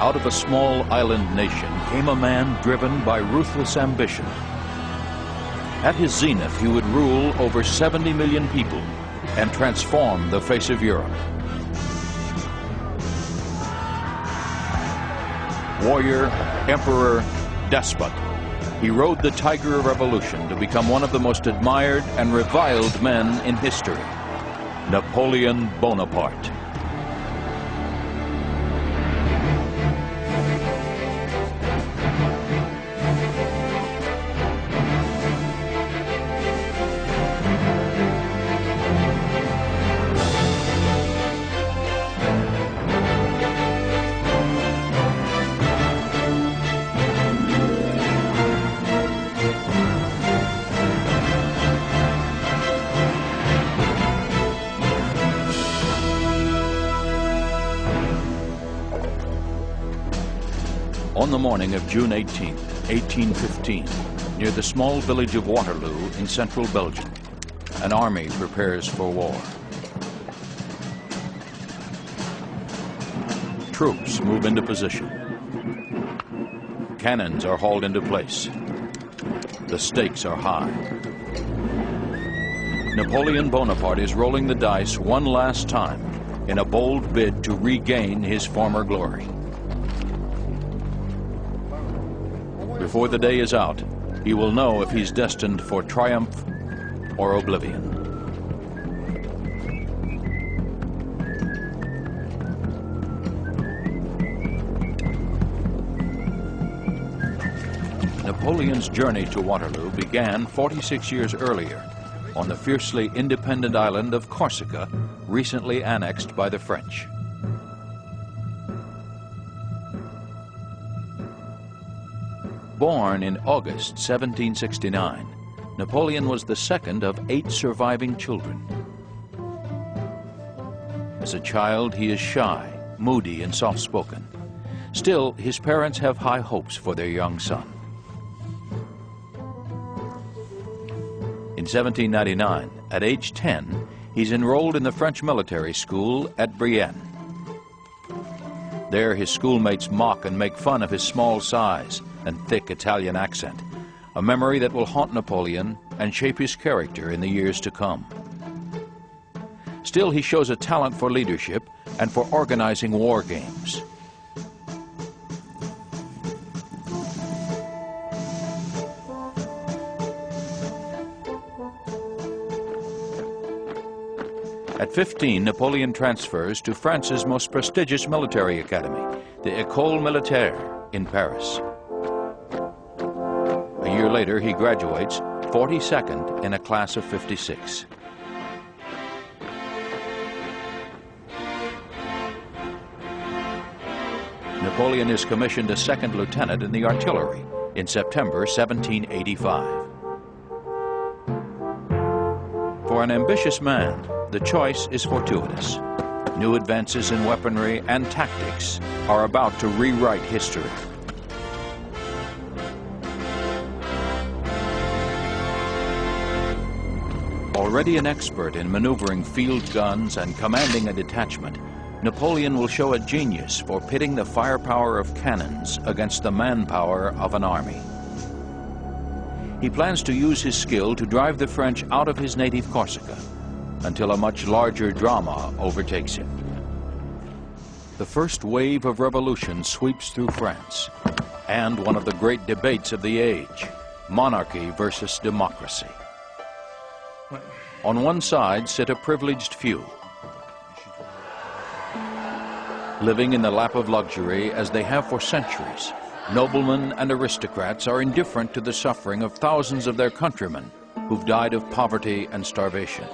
out of a small island nation came a man driven by ruthless ambition. At his zenith, he would rule over 70 million people and transform the face of Europe. Warrior, emperor, despot, he rode the tiger of revolution to become one of the most admired and reviled men in history, Napoleon Bonaparte. On the morning of June 18, 1815, near the small village of Waterloo in central Belgium, an army prepares for war. Troops move into position. Cannons are hauled into place. The stakes are high. Napoleon Bonaparte is rolling the dice one last time in a bold bid to regain his former glory. Before the day is out, he will know if he's destined for triumph or oblivion. Napoleon's journey to Waterloo began 46 years earlier on the fiercely independent island of Corsica, recently annexed by the French. Born in August 1769, Napoleon was the second of 8 surviving children. As a child, he is shy, moody, and soft-spoken. Still, his parents have high hopes for their young son. In 1799, at age 10, he's enrolled in the French military school at Brienne. There, his schoolmates mock and make fun of his small size and thick Italian accent, a memory that will haunt Napoleon and shape his character in the years to come. Still, he shows a talent for leadership and for organizing war games. At 15, Napoleon transfers to France's most prestigious military academy, the École Militaire in Paris. A year later, he graduates 42nd in a class of 56. Napoleon is commissioned a second lieutenant in the artillery in September 1785. For an ambitious man, the choice is fortuitous. New advances in weaponry and tactics are about to rewrite history. Already an expert in maneuvering field guns and commanding a detachment, Napoleon will show a genius for pitting the firepower of cannons against the manpower of an army. He plans to use his skill to drive the French out of his native Corsica until a much larger drama overtakes him. The first wave of revolution sweeps through France, and one of the great debates of the age, monarchy versus democracy. On one side sit a privileged few, living in the lap of luxury as they have for centuries. Noblemen and aristocrats are indifferent to the suffering of thousands of their countrymen who've died of poverty and starvation.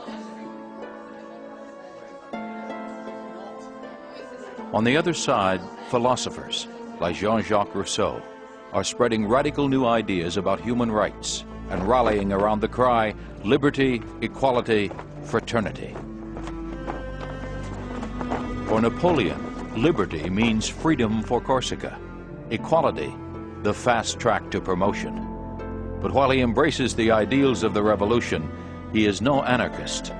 On the other side, philosophers, like Jean-Jacques Rousseau, are spreading radical new ideas about human rights and rallying around the cry, liberty, equality, fraternity. For Napoleon, liberty means freedom for Corsica, equality, the fast track to promotion. But while he embraces the ideals of the revolution, he is no anarchist.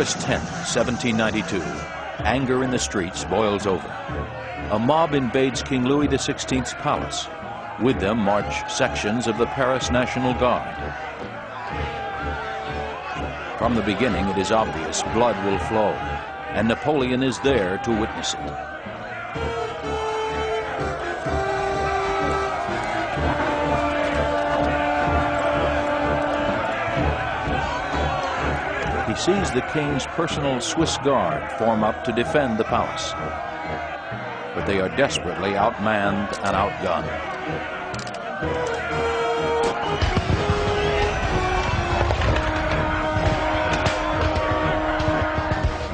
August 10, 1792, anger in the streets boils over. A mob invades King Louis XVI's palace. With them march sections of the Paris National Guard. From the beginning, it is obvious blood will flow, and Napoleon is there to witness it. He sees the king's personal Swiss Guard form up to defend the palace. But they are desperately outmanned and outgunned.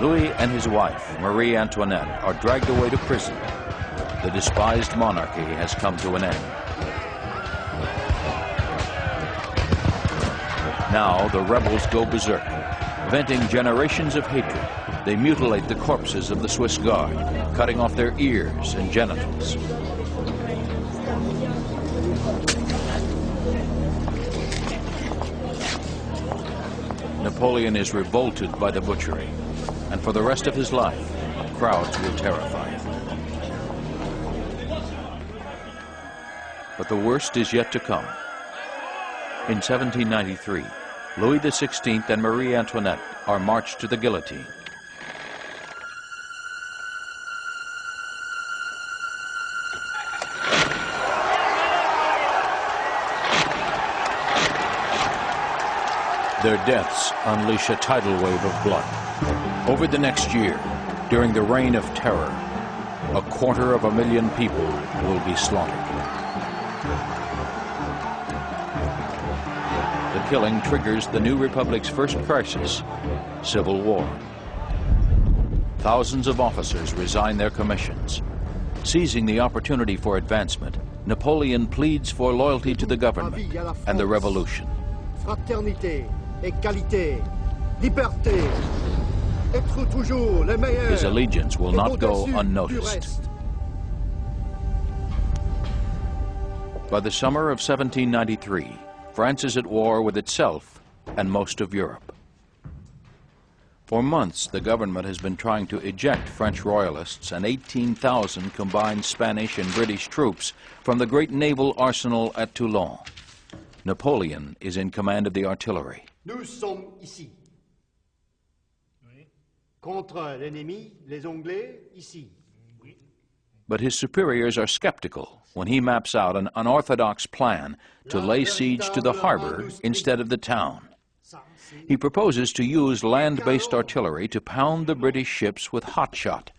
Louis and his wife, Marie Antoinette, are dragged away to prison. The despised monarchy has come to an end. Now the rebels go berserk, venting generations of hatred. They mutilate the corpses of the Swiss Guard, cutting off their ears and genitals. Napoleon is revolted by the butchery, and for the rest of his life, crowds will terrify him. But the worst is yet to come. In 1793, Louis XVI and Marie Antoinette are marched to the guillotine. Their deaths unleash a tidal wave of blood. Over the next year, during the Reign of Terror, 250,000 people will be slaughtered. The killing triggers the new republic's first crisis, civil war. Thousands of officers resign their commissions. Seizing the opportunity for advancement, Napoleon pleads for loyalty to the government and the revolution. Fraternité, égalité, liberté, être toujours les meilleurs. His allegiance will not go unnoticed. By the summer of 1793, France is at war with itself and most of Europe. For months, the government has been trying to eject French royalists and 18,000 combined Spanish and British troops from the great naval arsenal at Toulon. Napoleon is in command of the artillery. Nous sommes ici. Contre l'ennemi, les Anglais, ici. But his superiors are skeptical when he maps out an unorthodox plan to lay siege to the harbor instead of the town. He proposes to use land-based artillery to pound the British ships with hot shot,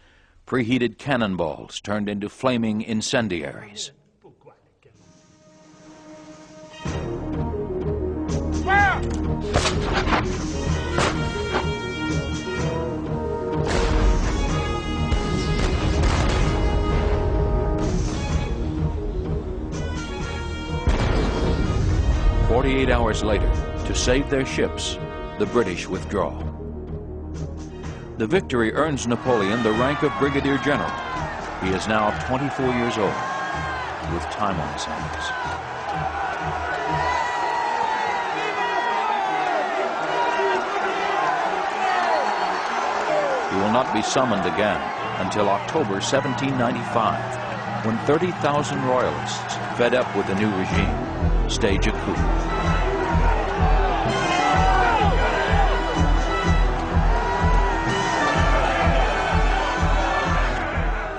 preheated cannonballs turned into flaming incendiaries. "48 hours later, to save their ships, the British withdraw. The victory earns Napoleon the rank of Brigadier General. He is now 24 years old, with time on his hands. He will not be summoned again until October 1795, when 30,000 royalists, fed up with the new regime, stage a coup.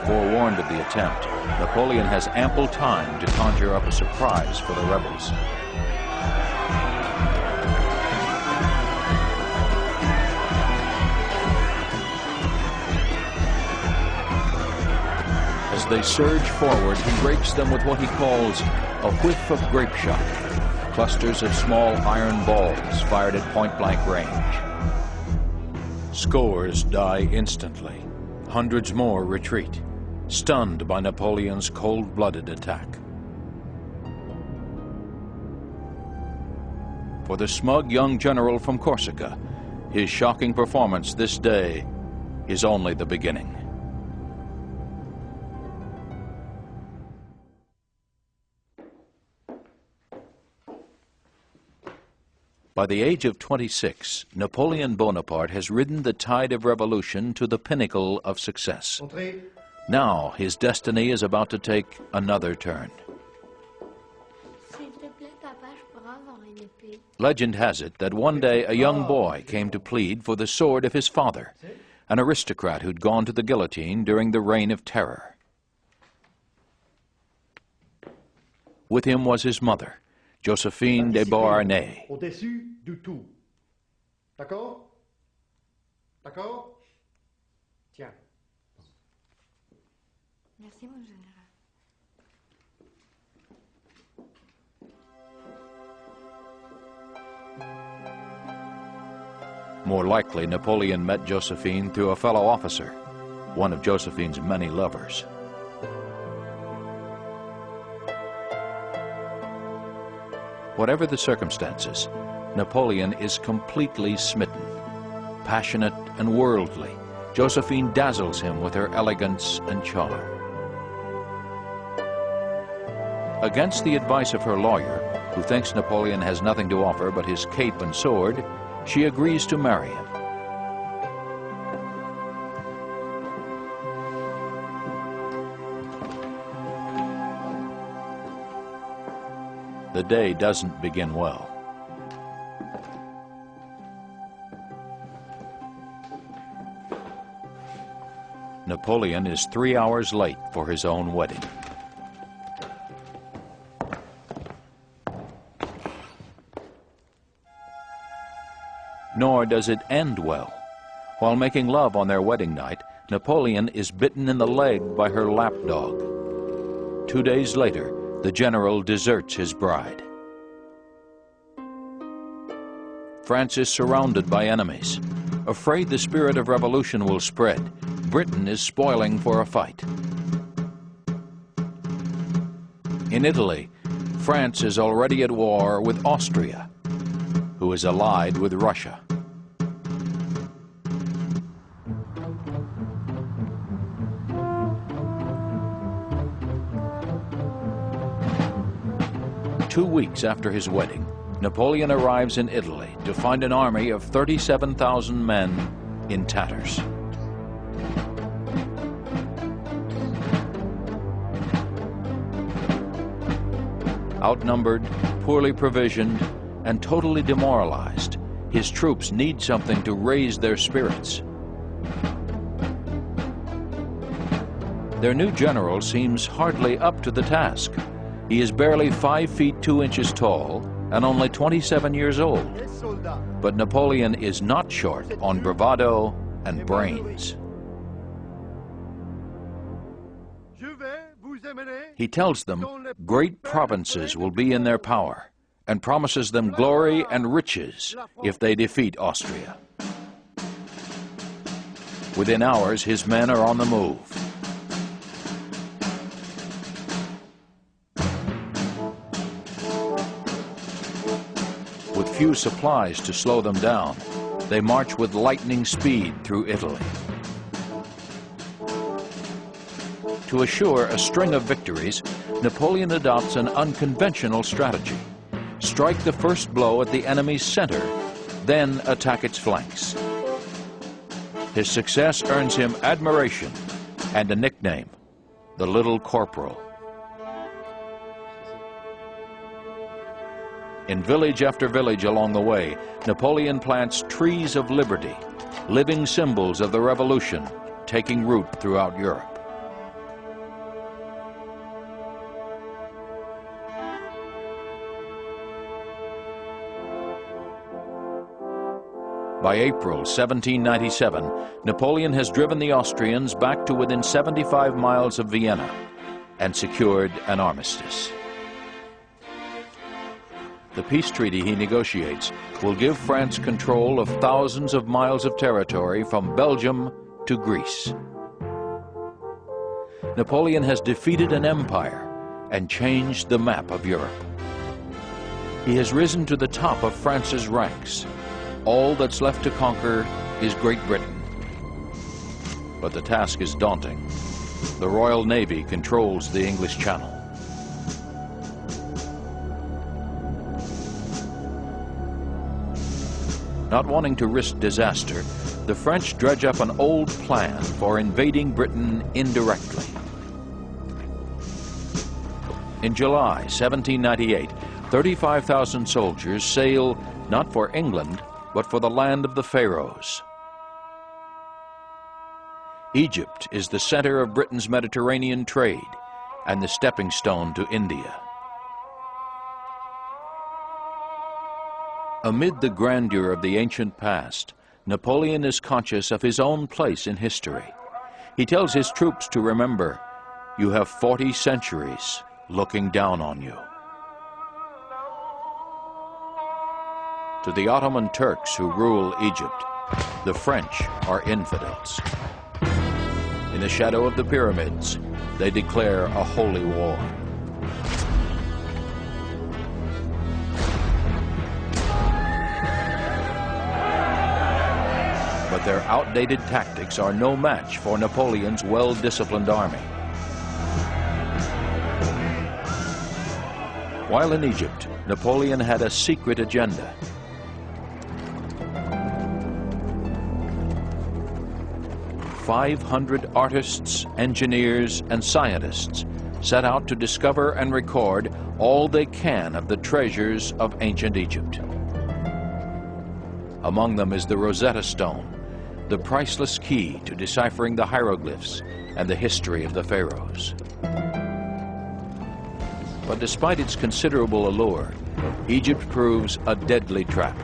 Forewarned of the attempt, Napoleon has ample time to conjure up a surprise for the rebels. As they surge forward, he rakes them with what he calls a whiff of grape shot, clusters of small iron balls fired at point-blank range. Scores die instantly. Hundreds more retreat, stunned by Napoleon's cold-blooded attack. For the smug young general from Corsica, his shocking performance this day is only the beginning. By the age of 26, Napoleon Bonaparte has ridden the tide of revolution to the pinnacle of success. Entrez. Now his destiny is about to take another turn. S'il te plaît, papa, je pourrais avoir une épée. Legend has it that one day a young boy came to plead for the sword of his father, an aristocrat who'd gone to the guillotine during the Reign of Terror. With him was his mother, Josephine de Beauharnais. Au-dessus du tout. D'accord? D'accord? Tiens. Merci, mon général. More likely, Napoleon met Josephine through a fellow officer, one of Josephine's many lovers. Whatever the circumstances, Napoleon is completely smitten. Passionate and worldly, Josephine dazzles him with her elegance and charm. Against the advice of her lawyer, who thinks Napoleon has nothing to offer but his cape and sword, she agrees to marry him. The day doesn't begin well. Napoleon is 3 hours late for his own wedding. Nor does it end well. While making love on their wedding night, Napoleon is bitten in the leg by her lapdog. 2 days later, the general deserts his bride. France is surrounded by enemies. Afraid the spirit of revolution will spread, Britain is spoiling for a fight. In Italy, France is already at war with Austria, who is allied with Russia. Two weeks after his wedding, Napoleon arrives in Italy to find an army of 37,000 men in tatters. Outnumbered, poorly provisioned, and totally demoralized, his troops need something to raise their spirits. Their new general seems hardly up to the task. He is barely 5 feet 2 inches tall and only 27 years old. But Napoleon is not short on bravado and brains. He tells them great provinces will be in their power and promises them glory and riches if they defeat Austria. Within hours, his men are on the move. With few supplies to slow them down, they march with lightning speed through Italy. To assure a string of victories, Napoleon adopts an unconventional strategy. Strike the first blow at the enemy's center, then attack its flanks. His success earns him admiration and a nickname, the Little Corporal. In village after village along the way, Napoleon plants trees of liberty, living symbols of the revolution taking root throughout Europe. By April 1797, Napoleon has driven the Austrians back to within 75 miles of Vienna and secured an armistice. The peace treaty he negotiates will give France control of thousands of miles of territory from Belgium to Greece. Napoleon has defeated an empire and changed the map of Europe. He has risen to the top of France's ranks. All that's left to conquer is Great Britain. But the task is daunting. The Royal Navy controls the English Channel. Not wanting to risk disaster, the French dredge up an old plan for invading Britain indirectly. In July 1798, 35,000 soldiers sail not for England, but for the land of the Pharaohs. Egypt is the center of Britain's Mediterranean trade and the stepping stone to India. Amid the grandeur of the ancient past, Napoleon is conscious of his own place in history. He tells his troops to remember, "You have 40 centuries looking down on you." To the Ottoman Turks who rule Egypt, the French are infidels. In the shadow of the pyramids, they declare a holy war. But their outdated tactics are no match for Napoleon's well-disciplined army. While in Egypt, Napoleon had a secret agenda. "500 artists, engineers, and scientists set out to discover and record all they can of the treasures of ancient Egypt. Among them is the Rosetta Stone, the priceless key to deciphering the hieroglyphs and the history of the pharaohs. But despite its considerable allure, Egypt proves a deadly trap.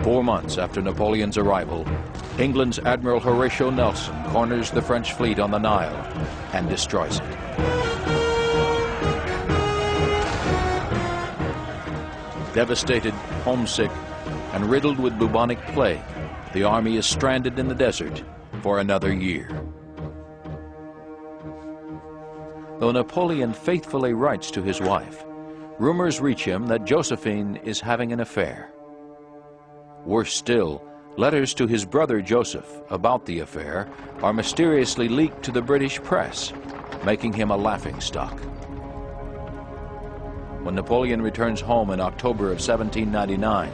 4 months after Napoleon's arrival, England's Admiral Horatio Nelson corners the French fleet on the Nile and destroys it. Devastated, homesick, and riddled with bubonic plague, the army is stranded in the desert for another year. Though Napoleon faithfully writes to his wife, rumors reach him that Josephine is having an affair. Worse still, letters to his brother Joseph about the affair are mysteriously leaked to the British press, making him a laughingstock. When Napoleon returns home in October of 1799,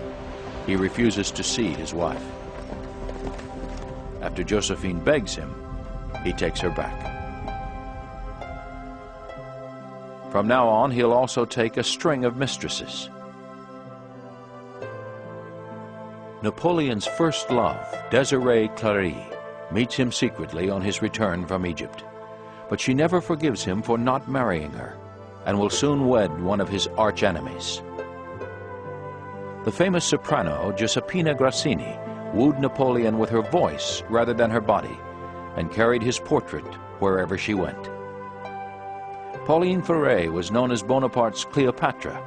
he refuses to see his wife. After Josephine begs him, he takes her back. From now on, he'll also take a string of mistresses. Napoleon's first love, Désirée Clary, meets him secretly on his return from Egypt. But she never forgives him for not marrying her, and will soon wed one of his arch-enemies. The famous soprano Giuseppina Grassini wooed Napoleon with her voice rather than her body, and carried his portrait wherever she went. Pauline Ferret was known as Bonaparte's Cleopatra.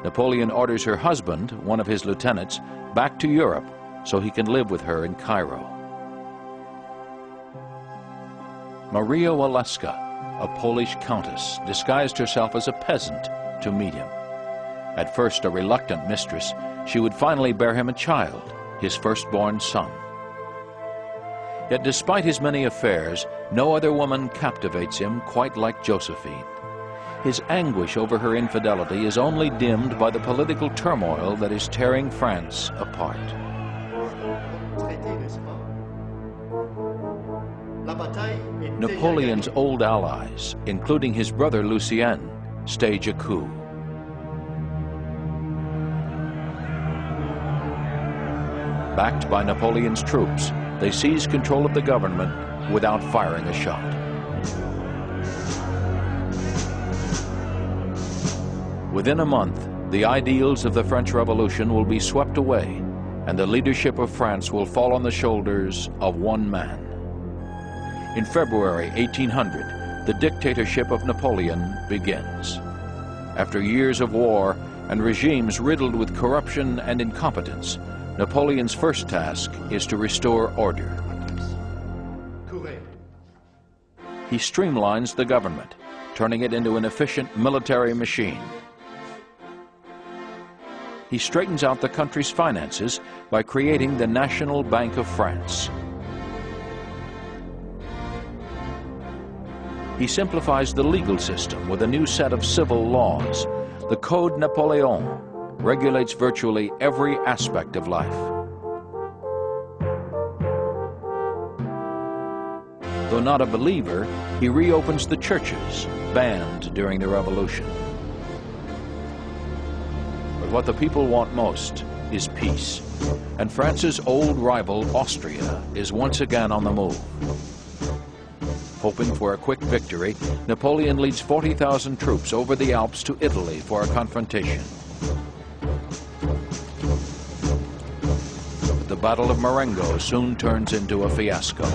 Napoleon orders her husband, one of his lieutenants, back to Europe so he can live with her in Cairo. Maria Waleska, a Polish countess, disguised herself as a peasant to meet him. At first a reluctant mistress, she would finally bear him a child, his firstborn son. Yet despite his many affairs, no other woman captivates him quite like Josephine. His anguish over her infidelity is only dimmed by the political turmoil that is tearing France apart. Napoleon's old allies, including his brother Lucien, stage a coup. Backed by Napoleon's troops, they seize control of the government without firing a shot. Within a month, the ideals of the French Revolution will be swept away, and the leadership of France will fall on the shoulders of one man. In February 1800, the dictatorship of Napoleon begins. After years of war and regimes riddled with corruption and incompetence, Napoleon's first task is to restore order. He streamlines the government, turning it into an efficient military machine. He straightens out the country's finances by creating the National Bank of France. He simplifies the legal system with a new set of civil laws, the Code Napoleon, regulates virtually every aspect of life. Though not a believer, he reopens the churches, banned during the Revolution. But what the people want most is peace, and France's old rival, Austria, is once again on the move. Hoping for a quick victory, Napoleon leads 40,000 troops over the Alps to Italy for a confrontation. But the Battle of Marengo soon turns into a fiasco.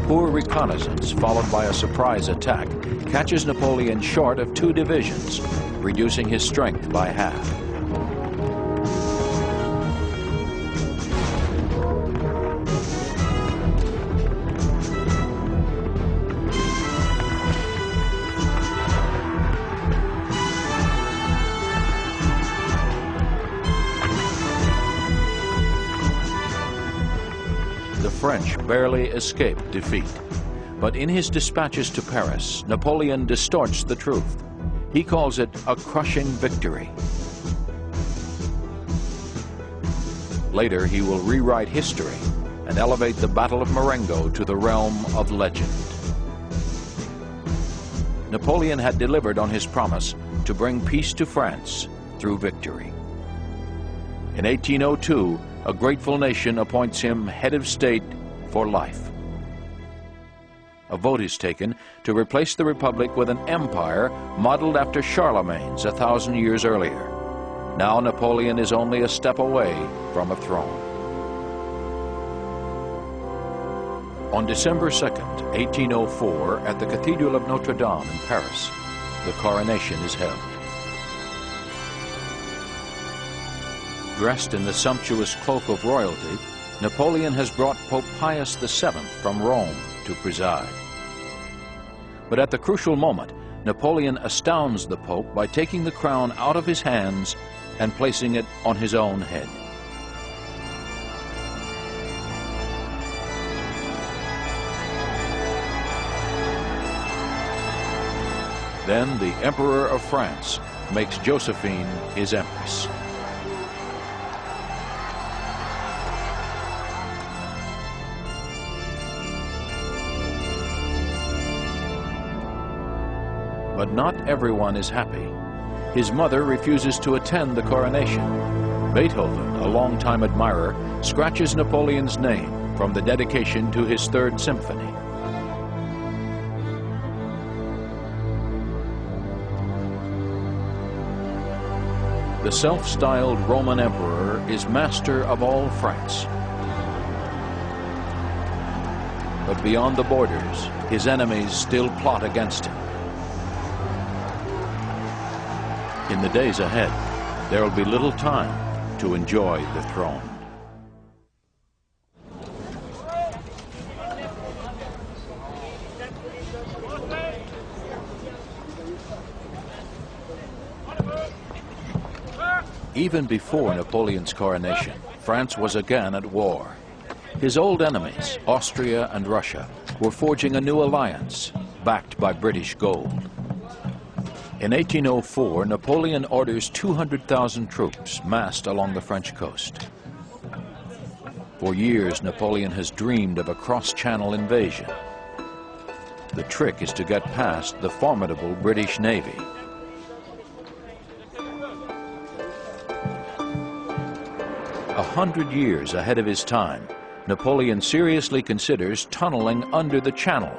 Poor reconnaissance, followed by a surprise attack, catches Napoleon short of 2 divisions, reducing his strength by half. The French barely escape defeat. But in his dispatches to Paris, Napoleon distorts the truth. He calls it a crushing victory. Later, he will rewrite history and elevate the Battle of Marengo to the realm of legend. Napoleon had delivered on his promise to bring peace to France through victory. In 1802, a grateful nation appoints him head of state for life. A vote is taken to replace the Republic with an empire modeled after Charlemagne's 1,000 years earlier. Now Napoleon is only a step away from a throne. On December 2nd, 1804, at the Cathedral of Notre Dame in Paris, the coronation is held. Dressed in the sumptuous cloak of royalty, Napoleon has brought Pope Pius VII from Rome to preside. But at the crucial moment, Napoleon astounds the Pope by taking the crown out of his hands and placing it on his own head. Then the Emperor of France makes Josephine his empress. But not everyone is happy. His mother refuses to attend the coronation. Beethoven, a longtime admirer, scratches Napoleon's name from the dedication to his Third Symphony. The self-styled Roman emperor is master of all France. But beyond the borders, his enemies still plot against him. In the days ahead, there will be little time to enjoy the throne. Even before Napoleon's coronation, France was again at war. His old enemies, Austria and Russia, were forging a new alliance, backed by British gold. In 1804, Napoleon orders 200,000 troops massed along the French coast. For years, Napoleon has dreamed of a cross-channel invasion. The trick is to get past the formidable British Navy. A 100 years ahead of his time, Napoleon seriously considers tunneling under the Channel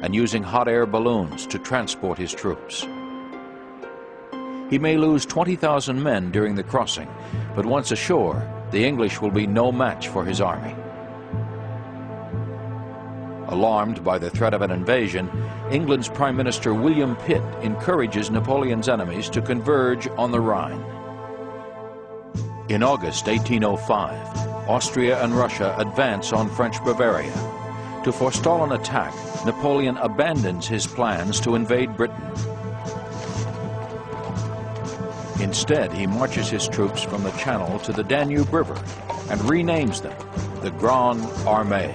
and using hot air balloons to transport his troops. He may lose 20,000 men during the crossing, but once ashore, the English will be no match for his army. Alarmed by the threat of an invasion, England's Prime Minister William Pitt encourages Napoleon's enemies to converge on the Rhine. In August 1805, Austria and Russia advance on French Bavaria. To forestall an attack, Napoleon abandons his plans to invade Britain. Instead, he marches his troops from the Channel to the Danube River and renames them the Grande Armée.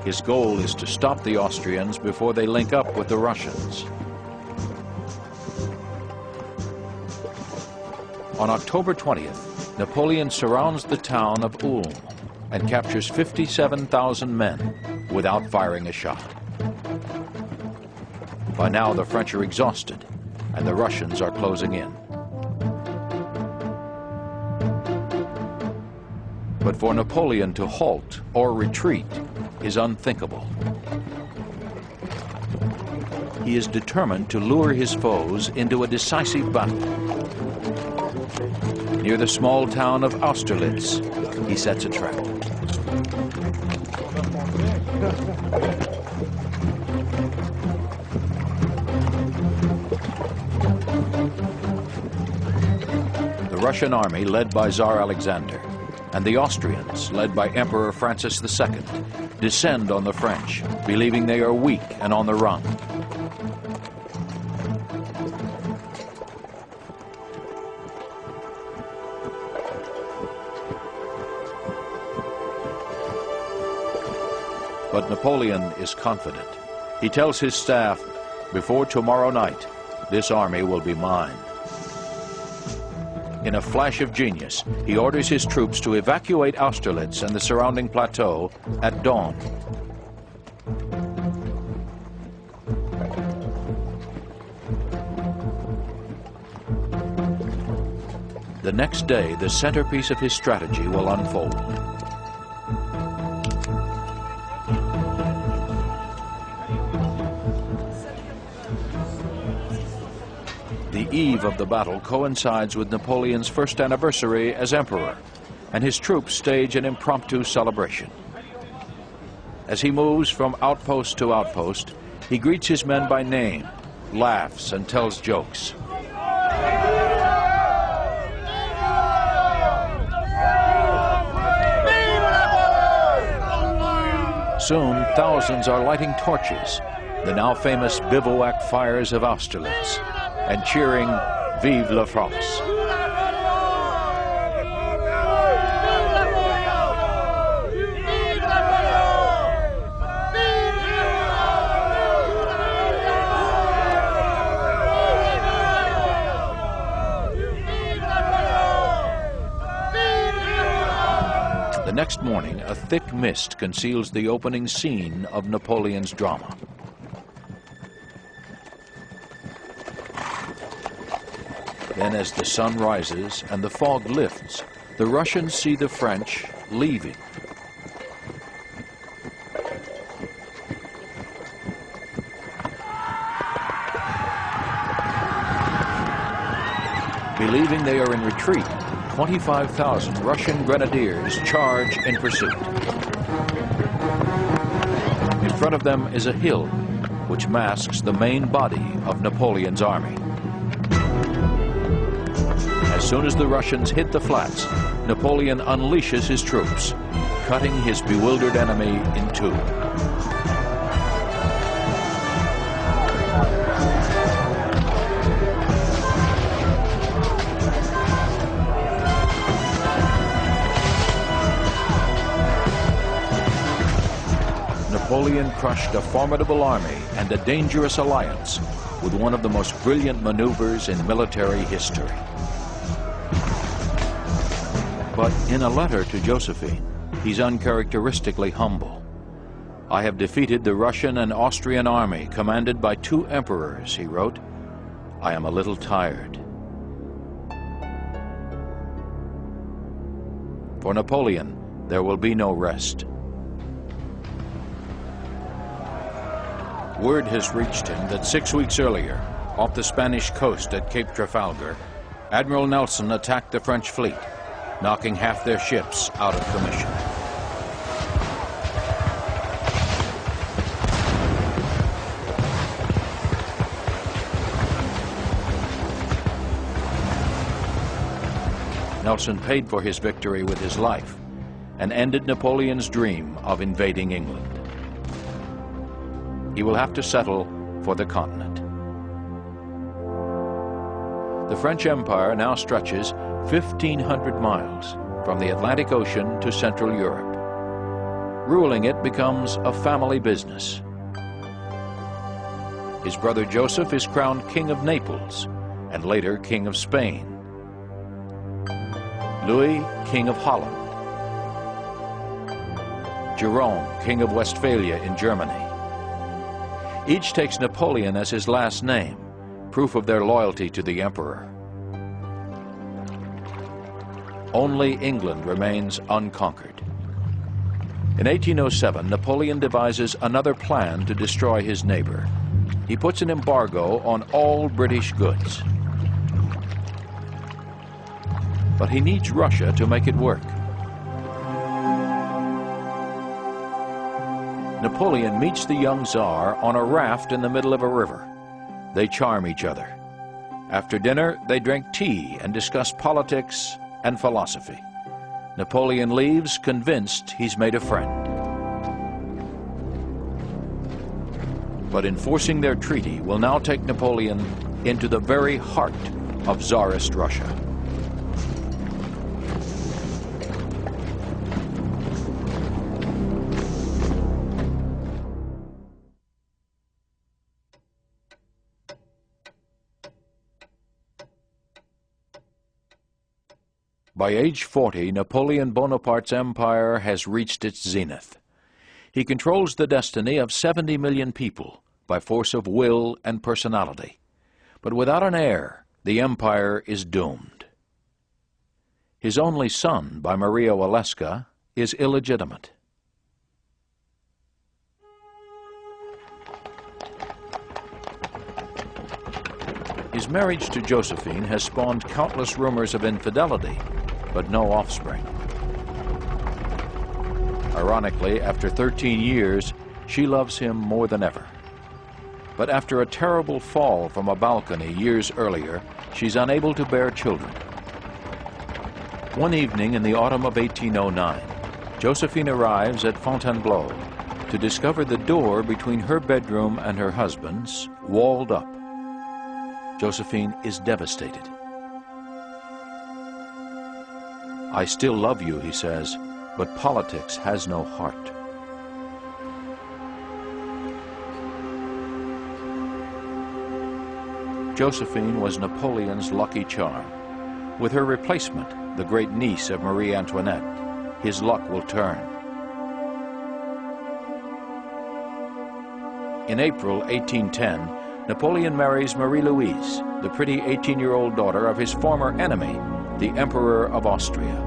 His goal is to stop the Austrians before they link up with the Russians. On October 20th, Napoleon surrounds the town of Ulm and captures 57,000 men without firing a shot. By now, the French are exhausted, and the Russians are closing in. But for Napoleon to halt or retreat is unthinkable. He is determined to lure his foes into a decisive battle. Near the small town of Austerlitz, he sets a trap. The Russian army, led by Tsar Alexander, and the Austrians, led by Emperor Francis II, descend on the French, believing they are weak and on the run. But Napoleon is confident. He tells his staff, "Before tomorrow night, this army will be mine." In a flash of genius, he orders his troops to evacuate Austerlitz and the surrounding plateau at dawn. The next day, the centerpiece of his strategy will unfold. The eve of the battle coincides with Napoleon's first anniversary as emperor, and his troops stage an impromptu celebration. As he moves from outpost to outpost, he greets his men by name, laughs, and tells jokes. Soon, thousands are lighting torches, the now famous bivouac fires of Austerlitz, and cheering, "Vive la France!" The next morning, a thick mist conceals the opening scene of Napoleon's drama. Then, as the sun rises and the fog lifts, the Russians see the French leaving. Believing they are in retreat, 25,000 Russian grenadiers charge in pursuit. In front of them is a hill, which masks the main body of Napoleon's army. As soon as the Russians hit the flats, Napoleon unleashes his troops, cutting his bewildered enemy in two. Napoleon crushed a formidable army and a dangerous alliance with one of the most brilliant maneuvers in military history. But in a letter to Josephine, he's uncharacteristically humble. "I have defeated the Russian and Austrian army commanded by two emperors," he wrote. "I am a little tired." For Napoleon, there will be no rest. Word has reached him that 6 weeks earlier, off the Spanish coast at Cape Trafalgar, Admiral Nelson attacked the French fleet, knocking half their ships out of commission. Nelson paid for his victory with his life and ended Napoleon's dream of invading England. He will have to settle for the continent. The French Empire now stretches 1,500 miles from the Atlantic Ocean to Central Europe. Ruling it becomes a family business. His brother Joseph is crowned King of Naples and later King of Spain. Louis, King of Holland. Jerome, King of Westphalia in Germany. Each takes Napoleon as his last name, proof of their loyalty to the emperor. Only England remains unconquered. In 1807, Napoleon devises another plan to destroy his neighbor. He puts an embargo on all British goods. But he needs Russia to make it work. Napoleon meets the young Tsar on a raft in the middle of a river. They charm each other. After dinner, they drink tea and discuss politics and philosophy. Napoleon leaves, convinced he's made a friend. But enforcing their treaty will now take Napoleon into the very heart of Tsarist Russia. By age 40, Napoleon Bonaparte's empire has reached its zenith. He controls the destiny of 70 million people by force of will and personality. But without an heir, the empire is doomed. His only son, by Maria Waleska, is illegitimate. His marriage to Josephine has spawned countless rumors of infidelity, but no offspring. Ironically, after 13 years, she loves him more than ever. But after a terrible fall from a balcony years earlier, she's unable to bear children. One evening in the autumn of 1809, Josephine arrives at Fontainebleau to discover the door between her bedroom and her husband's walled up. Josephine is devastated. "I still love you," he says, "but politics has no heart." Josephine was Napoleon's lucky charm. With her replacement, the great niece of Marie Antoinette, his luck will turn. In April 1810, Napoleon marries Marie-Louise, the pretty 18-year-old daughter of his former enemy, the Emperor of Austria.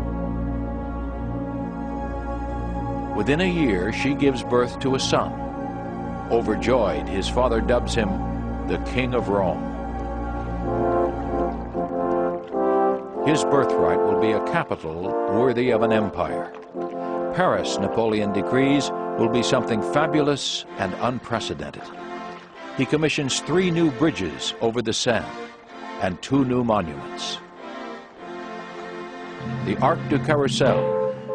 Within a year, she gives birth to a son. Overjoyed, his father dubs him the King of Rome. His birthright will be a capital worthy of an empire. Paris, Napoleon decrees, will be something fabulous and unprecedented. He commissions 3 new bridges over the Seine and 2 new monuments. The Arc du Carrousel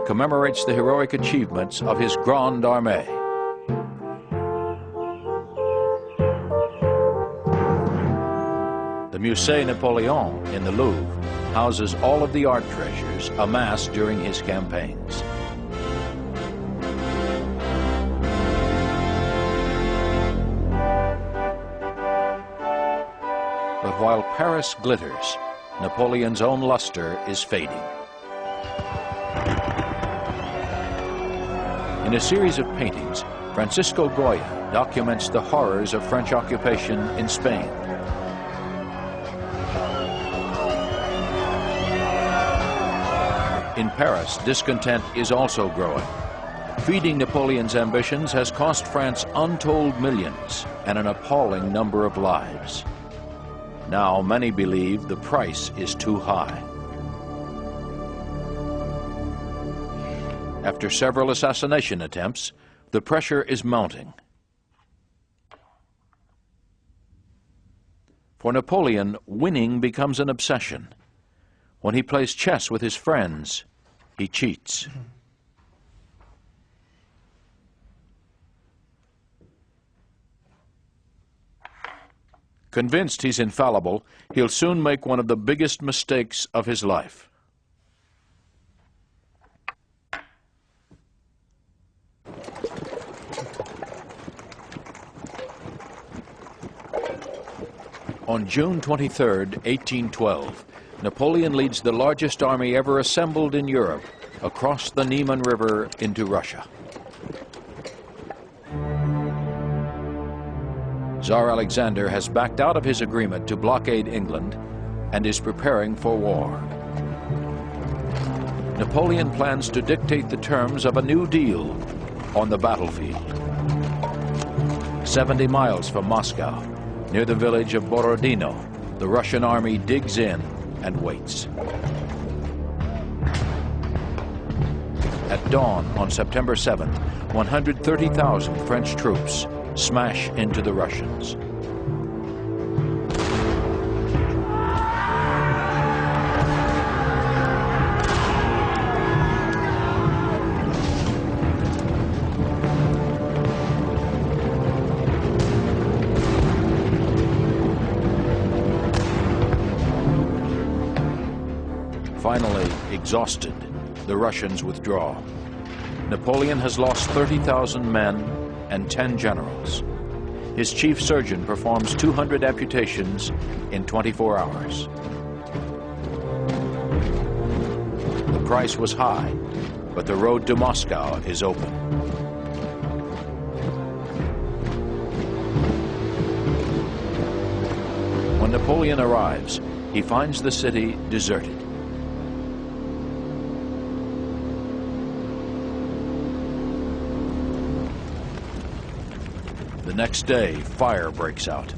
commemorates the heroic achievements of his Grande Armée. The Musée Napoleon in the Louvre houses all of the art treasures amassed during his campaigns. But while Paris glitters, Napoleon's own luster is fading. In a series of paintings, Francisco Goya documents the horrors of French occupation in Spain. In Paris, discontent is also growing. Feeding Napoleon's ambitions has cost France untold millions and an appalling number of lives. Now, many believe the price is too high. After several assassination attempts, the pressure is mounting. For Napoleon, winning becomes an obsession. When he plays chess with his friends, he cheats. Convinced he's infallible, he'll soon make one of the biggest mistakes of his life. On June 23, 1812, Napoleon leads the largest army ever assembled in Europe across the Niemen River into Russia. Tsar Alexander has backed out of his agreement to blockade England and is preparing for war. Napoleon plans to dictate the terms of a new deal on the battlefield. 70 miles from Moscow, near the village of Borodino, the Russian army digs in and waits. At dawn on September 7th, 130,000 French troops smash into the Russians. Finally, exhausted, the Russians withdraw. Napoleon has lost 30,000 men and 10 generals. His chief surgeon performs 200 amputations in 24 hours. The price was high, but the road to Moscow is open. When Napoleon arrives, he finds the city deserted. The next day, fire breaks out.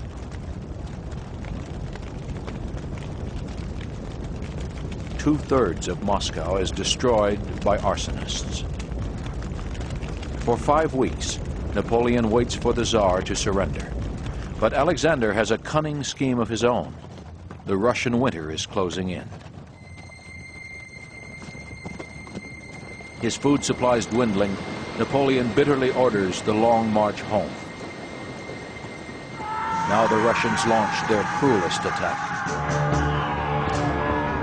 Two-thirds of Moscow is destroyed by arsonists. For 5 weeks, Napoleon waits for the Tsar to surrender. But Alexander has a cunning scheme of his own. The Russian winter is closing in. His food supplies dwindling, Napoleon bitterly orders the long march home. Now the Russians launch their cruelest attack.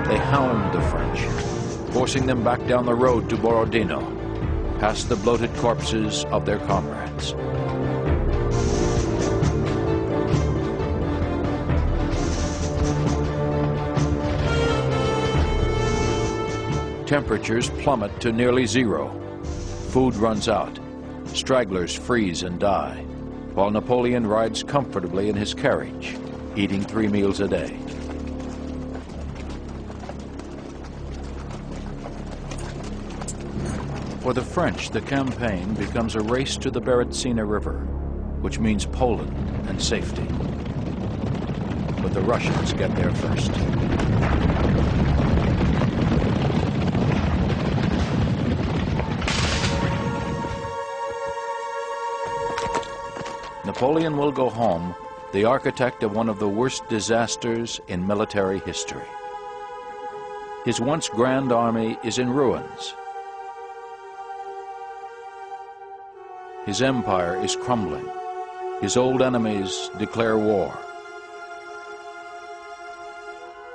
They hound the French, forcing them back down the road to Borodino, past the bloated corpses of their comrades. Temperatures plummet to nearly zero. Food runs out. Stragglers freeze and die, while Napoleon rides comfortably in his carriage, eating 3 meals a day. For the French, the campaign becomes a race to the Berezina River, which means Poland and safety. But the Russians get there first. Napoleon will go home, the architect of one of the worst disasters in military history. His once grand army is in ruins. His empire is crumbling. His old enemies declare war.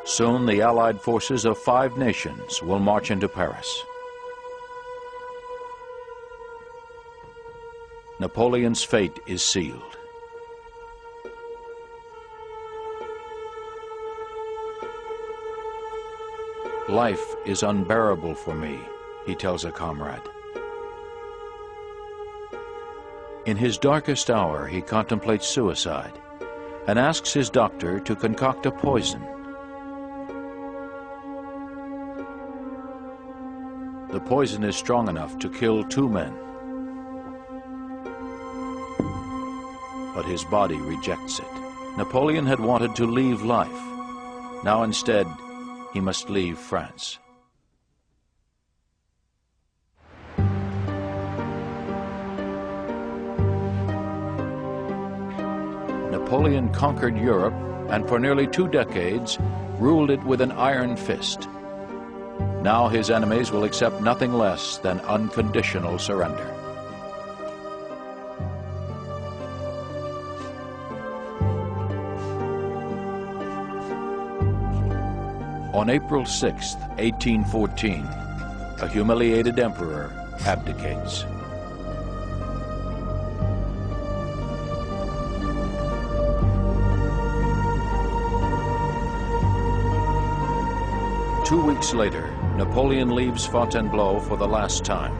Soon the Allied forces of 5 nations will march into Paris. Napoleon's fate is sealed. Life is unbearable for me, he tells a comrade. In his darkest hour, he contemplates suicide and asks his doctor to concoct a poison. The poison is strong enough to kill 2 men. But his body rejects it. Napoleon had wanted to leave life. Now instead, he must leave France. Napoleon conquered Europe and for nearly 2 decades ruled it with an iron fist. Now his enemies will accept nothing less than unconditional surrender. On April 6, 1814, a humiliated emperor abdicates. 2 weeks later, Napoleon leaves Fontainebleau for the last time.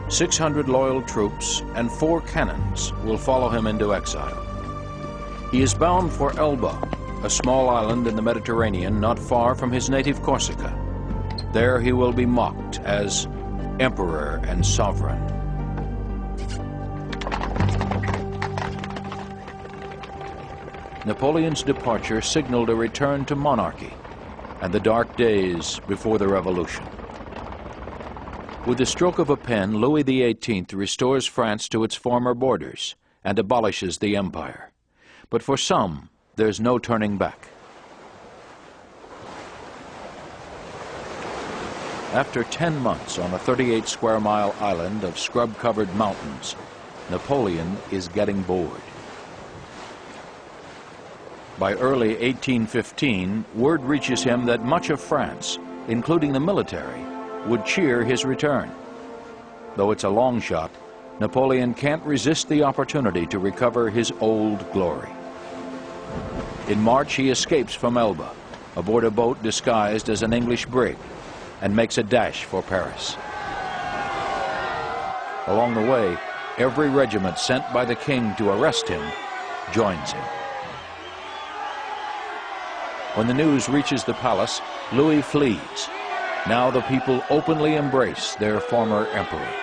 600 loyal troops and 4 cannons will follow him into exile. He is bound for Elba, a small island in the Mediterranean not far from his native Corsica. There he will be mocked as emperor and sovereign. Napoleon's departure signaled a return to monarchy and the dark days before the revolution. With the stroke of a pen, Louis XVIII restores France to its former borders and abolishes the empire. But for some, there's no turning back. After 10 months on a 38-square-mile island of scrub-covered mountains, Napoleon is getting bored. By early 1815, word reaches him that much of France, including the military, would cheer his return. Though it's a long shot, Napoleon can't resist the opportunity to recover his old glory. In March, he escapes from Elba aboard a boat disguised as an English brig and makes a dash for Paris. Along the way, every regiment sent by the king to arrest him joins him. When the news reaches the palace, Louis flees. Now the people openly embrace their former emperor.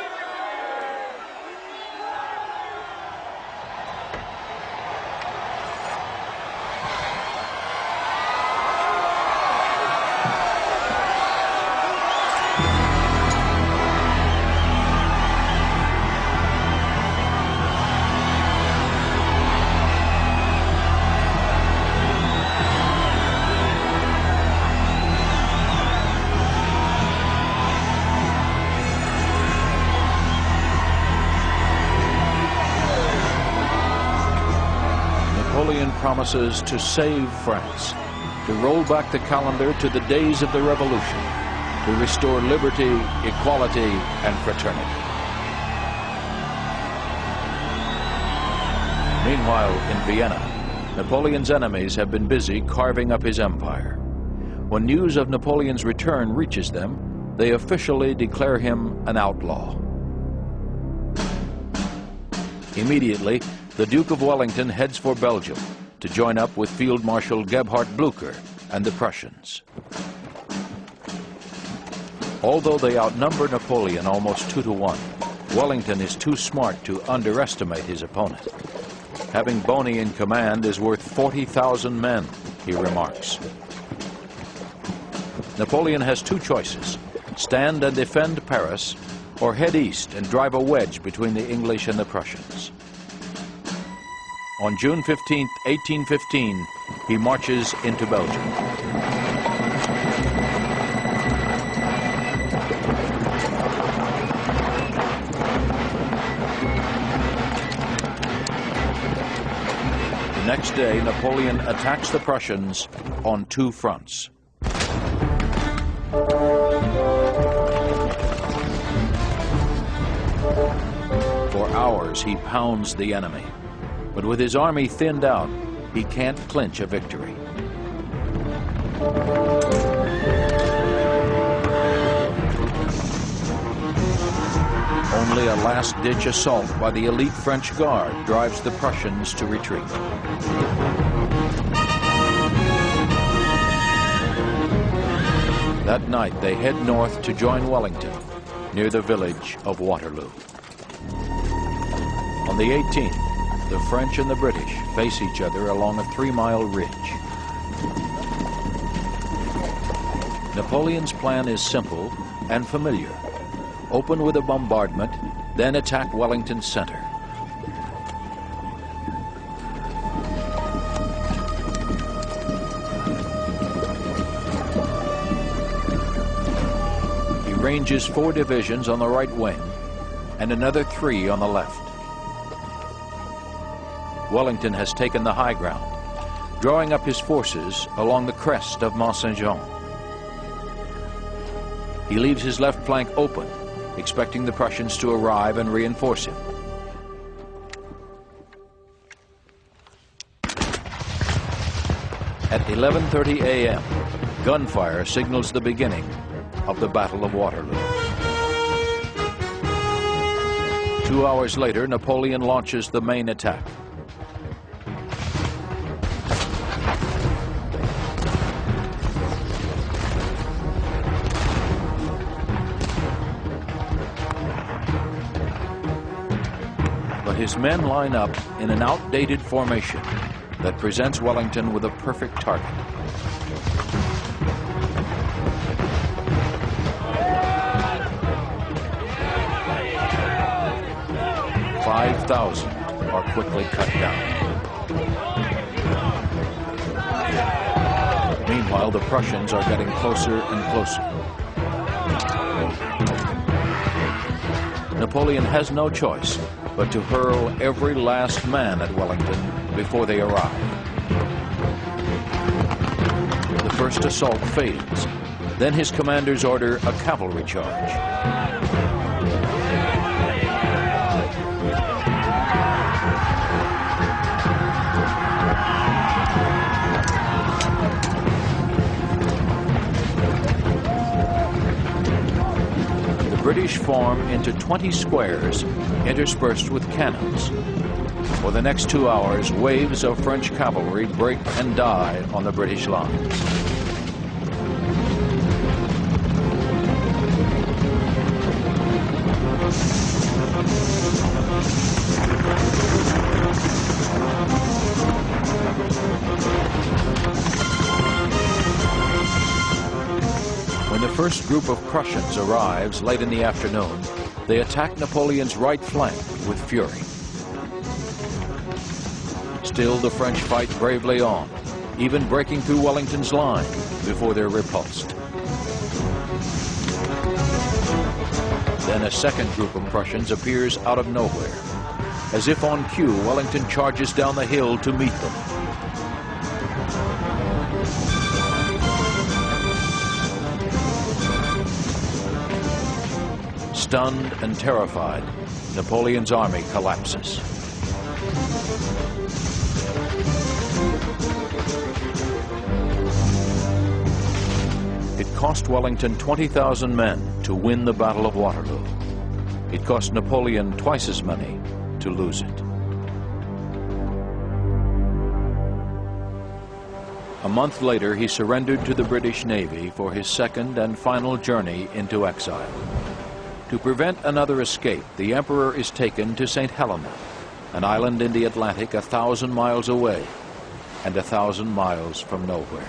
Napoleon promises to save France, to roll back the calendar to the days of the Revolution, to restore liberty, equality, and fraternity. Meanwhile, in Vienna, Napoleon's enemies have been busy carving up his empire. When news of Napoleon's return reaches them, they officially declare him an outlaw. Immediately, the Duke of Wellington heads for Belgium to join up with Field Marshal Gebhard Blücher and the Prussians. Although they outnumber Napoleon almost 2 to 1, Wellington is too smart to underestimate his opponent. Having Boney in command is worth 40,000 men, he remarks. Napoleon has 2 choices: stand and defend Paris, or head east and drive a wedge between the English and the Prussians. On June 15, 1815, he marches into Belgium. The next day, Napoleon attacks the Prussians on 2 fronts. For hours, he pounds the enemy. But with his army thinned out, he can't clinch a victory. Only a last-ditch assault by the elite French Guard drives the Prussians to retreat. That night, they head north to join Wellington, near the village of Waterloo. On the 18th, the French and the British face each other along a 3-mile ridge. Napoleon's plan is simple and familiar. Open with a bombardment, then attack Wellington's center. He ranges 4 divisions on the right wing and another 3 on the left. Wellington has taken the high ground, drawing up his forces along the crest of Mont Saint-Jean. He leaves his left flank open, expecting the Prussians to arrive and reinforce him. At 11:30 a.m., Gunfire signals the beginning of the Battle of Waterloo. 2 hours later, Napoleon launches the main attack. But his men line up in an outdated formation that presents Wellington with a perfect target. 5,000 are quickly cut down. Meanwhile, the Prussians are getting closer and closer. Napoleon has no choice but to hurl every last man at Wellington before they arrive. The first assault fails. Then his commanders order a cavalry charge. British form into 20 squares interspersed with cannons. For the next 2 hours, waves of French cavalry break and die on the British lines. When the first group of Prussians arrives late in the afternoon, they attack Napoleon's right flank with fury. Still, the French fight bravely on, even breaking through Wellington's line before they're repulsed. Then a second group of Prussians appears out of nowhere. As if on cue, Wellington charges down the hill to meet them. Stunned and terrified, Napoleon's army collapses. It cost Wellington 20,000 men to win the Battle of Waterloo. It cost Napoleon twice as many to lose it. A month later, he surrendered to the British Navy for his second and final journey into exile. To prevent another escape, the emperor is taken to St. Helena, an island in the Atlantic 1,000 miles away and 1,000 miles from nowhere.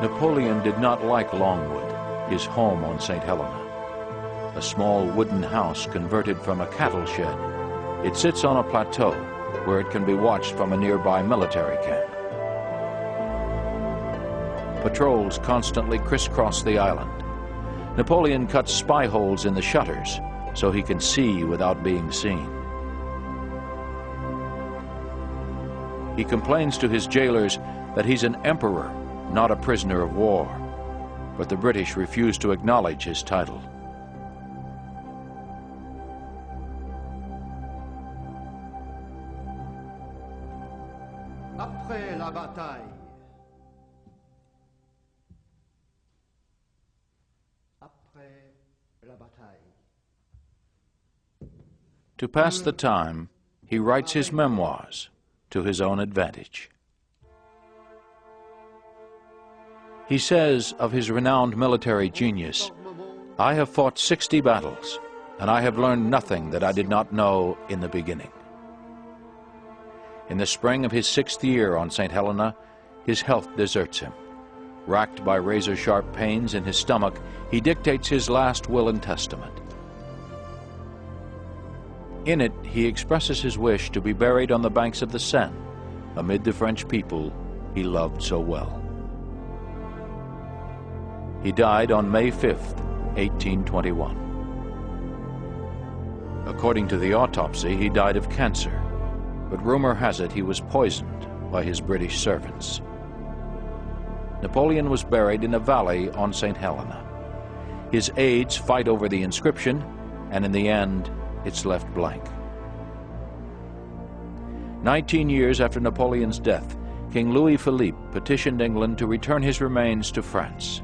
Napoleon did not like Longwood, his home on St. Helena. A small wooden house converted from a cattle shed. It sits on a plateau where it can be watched from a nearby military camp. Patrols constantly crisscross the island. Napoleon cuts spy holes in the shutters so he can see without being seen. He complains to his jailers that he's an emperor, not a prisoner of war, but the British refuse to acknowledge his title. Après la bataille. Après la bataille. To pass the time, he writes his memoirs to his own advantage. He says of his renowned military genius, "I have fought 60 battles, and I have learned nothing that I did not know in the beginning." In the spring of his 6th year on St. Helena, his health deserts him. Racked by razor-sharp pains in his stomach, he dictates his last will and testament. In it, he expresses his wish to be buried on the banks of the Seine, amid the French people he loved so well. He died on May 5th, 1821. According to the autopsy, he died of cancer, but rumor has it he was poisoned by his British servants. Napoleon was buried in a valley on St. Helena. His aides fight over the inscription, and in the end, it's left blank. 19 years after Napoleon's death, King Louis Philippe petitioned England to return his remains to France.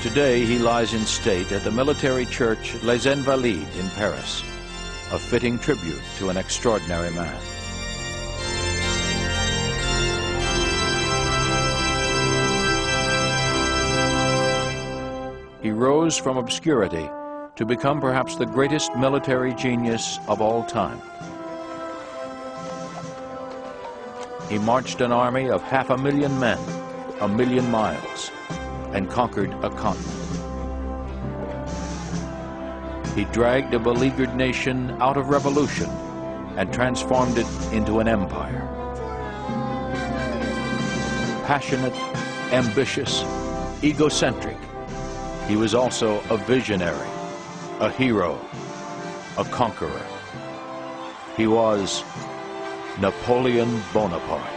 Today he lies in state at the military church Les Invalides in Paris, a fitting tribute to an extraordinary man. He rose from obscurity to become perhaps the greatest military genius of all time. He marched an army of 500,000 men, 1,000,000 miles, and conquered a continent. He dragged a beleaguered nation out of revolution and transformed it into an empire. Passionate, ambitious, egocentric, he was also a visionary, a hero, a conqueror. He was Napoleon Bonaparte.